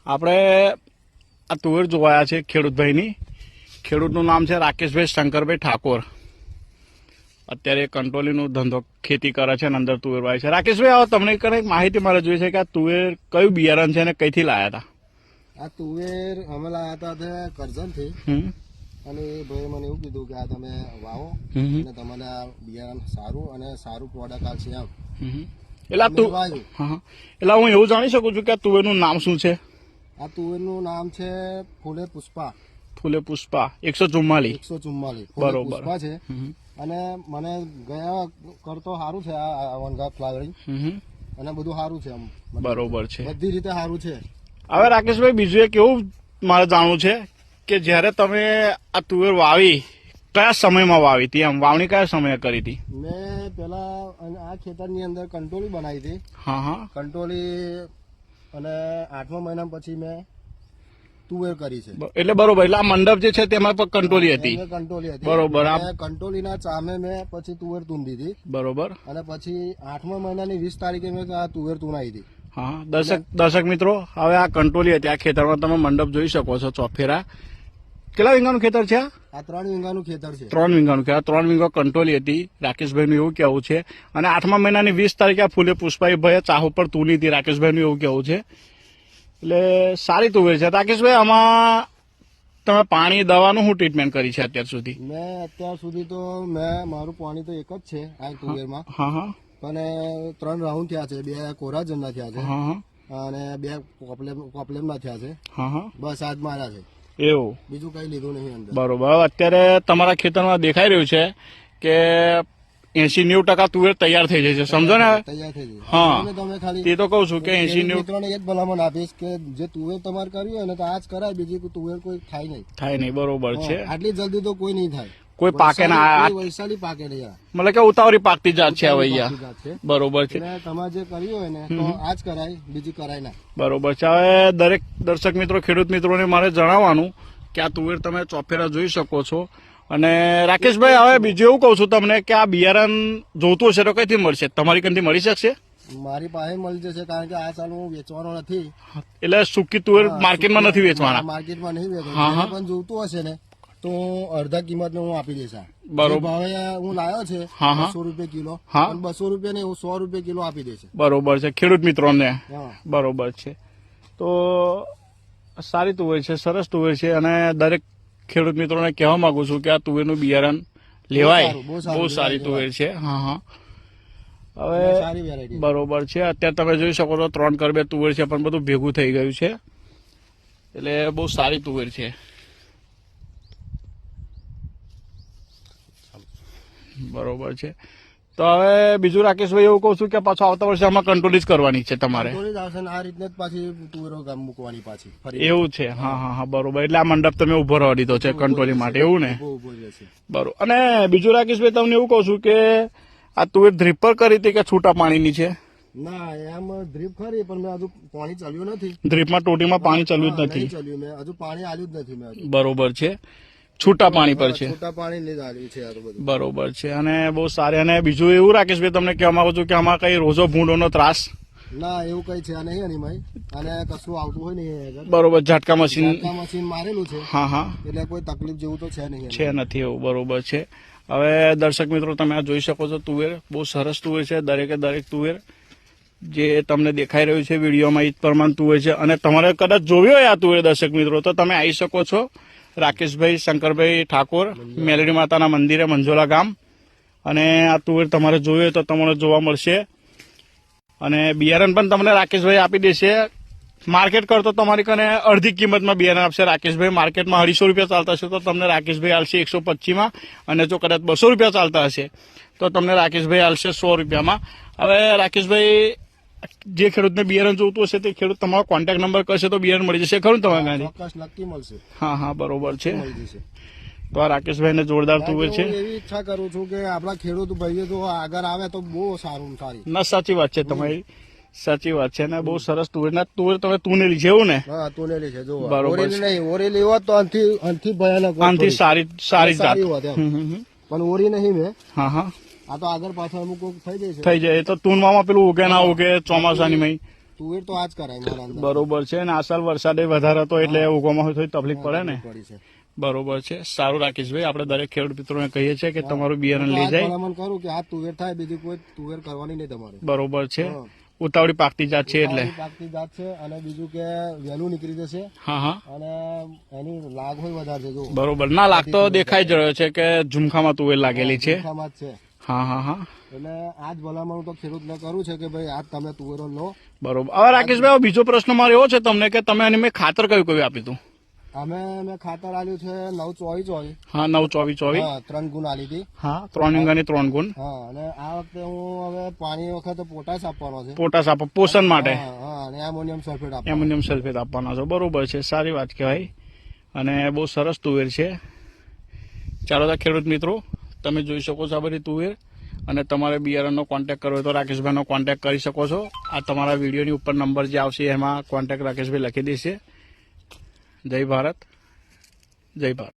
આપણે આ તુવેર જોવાયા છે ખેડૂતભાઈની. ખેડૂતનું નામ છે રાકેશભાઈ શંકરભાઈ ઠાકોર. અત્યારે કંટોલીનો ધંધો ખેતી કરે છે અને અંદર તુવેર વાય છે. રાકેશભાઈ, આવો તમને કંઈક માહિતી મારે જોઈએ છે કે આ તુવેર કયું બિયારણ છે અને કઈથી લાયા હતા? આ તુવેર અમે લાયા હતા કરજણ થી, અને એ ભાઈ મને એવું કીધું કે આ તમે વાવો અને તમને આ બિયારણ સારું અને સારું પ્રોડક્ટ આવશે એમ. એટલે હું એવું જાણી શકું છું કે આ તુવેરનું નામ શું છે? આ તુવેરનું નામ છે ફૂલે પુષ્પા. ફૂલે પુષ્પા 144. બરોબર પુષ્પા છે. અને મને ગયા કરતો સારું છે આ વનગા ફ્લાવરિંગ, અને બધું સારું છે. બરોબર છે, બધી રીતે સારું છે. હવે રાકેશભાઈ, બીજું એક એવું મારે જાણવું છે કે જયારે તમે આ તુવેર વાવી કયા સમયમાં વાવી હતી? એમ વાવણી કયા સમયે કરી હતી? મેં પેલા આ ખેતરની અંદર કંટોલી બનાવી હતી. હા. કંટોલી, અને 8મા મહિના પછી મેં તુવેર કરી છે. એટલે બરોબર, એટલે આ મંડપ જે છે તેમાં પણ કંટોલી હતી. બરોબર. કંટોલીના ચામે મેં પછી તુવેર તુંદી હતી. બરોબર. અને પછી 8મા મહિનાની 20 તારીખે મેં આ તુવેર તુનાવી હતી. હા, દર્શક મિત્રો, હવે આ કંટોલી હતી. આ ખેતરમાં તમે મંડપ જોઈ શકો છો. ચોફેરા કેટલા વીંગાનું ખેતર છે? આ 3 વીંગાનું ખેતર છે. 3 વીંગાનું ખેતર. 3 વીંગા કંટોલી હતી. રાકેશભાઈનું એવું કહેવું છે. અને 8મા મહિનાની 20 તારીખે આ ફૂલે પુષ્પાઈ ભાઈ ચાહુ પર તુલી હતી. રાકેશભાઈનું એવું કહેવું છે. એટલે સારી તુવેર છે. રાકેશભાઈ, આમાં તમે પાણી દવાનું શું ટ્રીટમેન્ટ કરી છે અત્યાર સુધી? મેં અત્યાર સુધી તો મારું પાણી તો એક જ છે આ તુવેરમાં. હા. અને 3 રાઉન્ડ થયા છે. 2 કોરાજનના થયા છે અને 2 કોપલેમના થયા છે. બસ આજ મારા છે. એવું? બીજું કઈ લીધું નહીં અંદર. બરોબર. અત્યારે તમારા ખેતરમાં દેખાઈ રહ્યું છે કે 80-90% તુવેર તૈયાર થઈ જાય છે. સમજો ને? તૈયાર થઈ જાય. હા, તમે ખાલી તે તો કહું છું કે 80-90 મિત્રોને એક ભલામણ આપીશ કે જે તુવેર તમારે કરવી હોય ને તો આજ કરાય. બીજી તુવેર કોઈ થાય નહીં. બરોબર છે. આટલી જલ્દી તો કોઈ નહીં થાય. કોઈ પાકે ના, વૈશાલી પાકે નહીં. મતલબ કે ઉતાવળી પાકતી જાત છે ભૈયા. બરોબર છે. તમારે જે કર્યું હોય ને તો આજ કરાય, બીજી કરાય ના. બરોબર છે. હવે દરેક દર્શક મિત્રો, ખેડૂત મિત્રોને મારે જણાવવાનું કે આ તુવેર તમે ચોફેરા જોઈ શકો છો. અને રાકેશભાઈ, હવે બીજું એવું કહું છું તમને કે આ બિયારણ જોતું હશે તો કઈથી મળશે? તમારી કંથી મળી શકશે? મારી પાસે મળી જશે, કારણ કે આ સાલ હું વેચવાનો નથી. એટલે સૂકી તુવેર માર્કેટમાં નથી વેચવાના? માર્કેટમાં નહીં વેચવાના. પણ જોતું હશે ને તો અડધા કિંમત હું આપી દઈશ. બરોબર. ભાવે હું લાવ્યો છે 200 રૂપિયા કિલો. 200 રૂપિયા ને 100 રૂપિયા કિલો આપી દેશે. બરોબર છે ખેડૂત મિત્રોને. બરોબર છે. તો સારી તુવેર છે, સરસ તુવેર છે. અને દરેક ખેડૂત મિત્રોને કહેવા માંગુ છું કે આ તુવેરનું બિયારણ લેવાય. બહુ સારી તુવેર છે. હવે બરોબર છે. અત્યારે તમે જોઈ શકો છો 3 કરબે તુવેર છે, પણ બધું ભેગું થઈ ગયું છે. એટલે બહુ સારી તુવેર છે. બરોબર છે. તો હવે બીજું રાકેશભાઈ, એવું કહું છું કે પાછો આવતા વર્ષે આમાં કંટ્રોલ જ કરવાની છે તમારે? આ રીતને પાછી તુવેરો મૂકવાની પાછી. એવું છે? હા. બરોબર. એટલે આ મંડપ તમે ઉભો રહી દીધો છે કંટ્રોલી માટે, એવું ને? બરોબર. અને બીજું રાકેશભાઈ, તમને એવું કહું છું કે આ તુવેર ડ્રીપ પર કરી હતી કે છૂટા પાણીની છે? ના, એમ ડ્રીપ ખરી, પણ મેં હજુ પાણી ચાલ્યું નથી. ડ્રીપમાં ટોટીમાં પાણી ચાલ્યું જ નથી? મેં હજુ પાણી આલ્યું જ નથી મેં. બરોબર છે. છૂટા પાણી પર છે? છૂટા પાણી ને જ આલ્યું છે આ બધું. બરોબર છે. અને બહુ સારી. અને બીજું એવું રાકેશભાઈ, તમને કહેવા માંગુ છું કે આમાં કઈ રોજો ભૂંડોનો ત્રાસ? ના, એવું કઈ છે નહીં એની ભાઈ. અને કશું આવતું હોય નહીં. બરોબર. ઝાટકા મશીન મારેલું છે. હા. એટલે કોઈ તકલીફ જેવું તો છે નહીં. છે નથી એવું? બરોબર છે. હવે દર્શક મિત્રો, તમે આ જોઈ શકો છો તુવેર. બહુ સરસ તુવેર છે. દરેકે દરેક તુવેર જે તમને દેખાઈ રહ્યું છે વિડીયોમાં એ પ્રમાણ તુવેર છે. અને તમારે કદાચ જોવી હોય આ તુવેર દર્શક મિત્રો, તો તમે આવી શકો છો રાકેશભાઈ શંકરભાઈ ઠાકોર, મેલડી માતાના મંદિરે, મંજોલા ગામ. અને આ તુવેર તમારે જોવી હોય તો તમને જોવા મળશે. અને બિયારણ પણ તમને રાકેશભાઈ આપી દેશે. માર્કેટ કરતો તમારી કને અડધી કિંમતમાં બિયારણ આપશે રાકેશભાઈ. માર્કેટમાં 250 રૂપિયા ચાલતા હશે તો તમને રાકેશભાઈ આલશે 125માં. અને જો કદાચ 200 રૂપિયા ચાલતા હશે તો તમને રાકેશભાઈ આલશે 100 રૂપિયામાં. હવે રાકેશભાઈ, જે ખેડૂતને બિયારણ જોતું હશે તે ખેડૂત તમારો કોન્ટેક્ટ નંબર કરશે તો બિયારણ મળી જશે ખરું તમારા ગાડી? ચોક્કસ, નક્કી મળશે. હા, બરોબર છે. તો આ રાકેશભાઈને જોરદાર તુવેર છે. એવી ઈચ્છા કરું છું કે આપણા ખેડૂત ભાઈઓ તો આગળ આવે તો બહુ સારું. ના, સાચી વાત છે તમારી. સાચી વાત છે. ને બહુ સરસ તુવેર. ના, તુવેર તમે તુનેલી છે એવું ને? હા, તુનેલી છે. જો બરોબર. ઓરેલી હોત તો આનથી ભયાનક, આનથી સારી જાત. પણ ઓરી નહીં મેં. હા. આ તો આગળ પાછળ અમુક થઈ જાય છે. થઈ જાય તો તુનમાં પેલું ઉગે ના ઉગે ચોમાસાની મય. તુવેર તો આજ કરાય મારા અંદર બરોબર છે અને આ સાલ વરસાદે વધારે હતો એટલે ઉગવામાં થોડી તકલીફ પડે ને. પડી છે. બરોબર છે, સારું રાકેશભાઈ. આપણે દરેક ખેડૂત મિત્રોને કહીએ છીએ કે તમારું બિયારણ તો લઈ આજ જાય. ભલામણ કરું કે આ તુવેર થાય, બીજી કોઈ તુવેર કરવાની નહીં તમારે. બરોબર છે, હા. ઉતાવળી પાકતી જાત છે એટલે. આ પાકતી જાત છે અને બીજું કે વહેલું નીકળી જશે હા હા, અને એની લાગ હોય વધારે છે. જો બરોબર. ના લાગતો દેખાઈ જ રહ્યો છે કે ઝુમખામાં તુવેર લાગેલી છે. ચોખામાં જ છે. હા હા હા, એટલે આજ ભલામણ તો ખેડૂતને કરું છે કે ભાઈ આજ તમે તુવેરો લો. બરોબર. હવે રાકેશભાઈ, હવે બીજો પ્રશ્ન મારો એવો છે તમને કે તમે મેં ખાતર કયું કયું આપ્યું હતું? મેં ખાતર આલ્યું છે 9-24-24. હા, 9-24-24. હા, 3 ગુણ આલી હતી. હા, 3 વીંગાની 3 ગુણ. હા, અને આ વખતે હું હવે પાણી વખતે પોટાશ આપવાનો છે. પોટાશ આપો પોષણ માટે. હા, હા, અને એમોનિયમ સલ્ફેટ આપવાનો. એમોનિયમ સલ્ફેટ આપવાનો છે. બરોબર છે, સારી વાત કહેવાય અને બહુ સરસ તુવેર છે. ચાલો તો ખેડૂત મિત્રો, તમે જોઈ શકો છો આ બધી તુવેર અને તમારે બિયારણનો કોન્ટેક્ટ કરવો હોય તો રાકેશભાઈનો કોન્ટેક્ટ કરી શકો છો. આ તમારા વિડીયોની ઉપર નંબર જે આવશે એમાં કોન્ટેક્ટ રાકેશભાઈ લખી દેશે. જય ભારત, જય ભારત.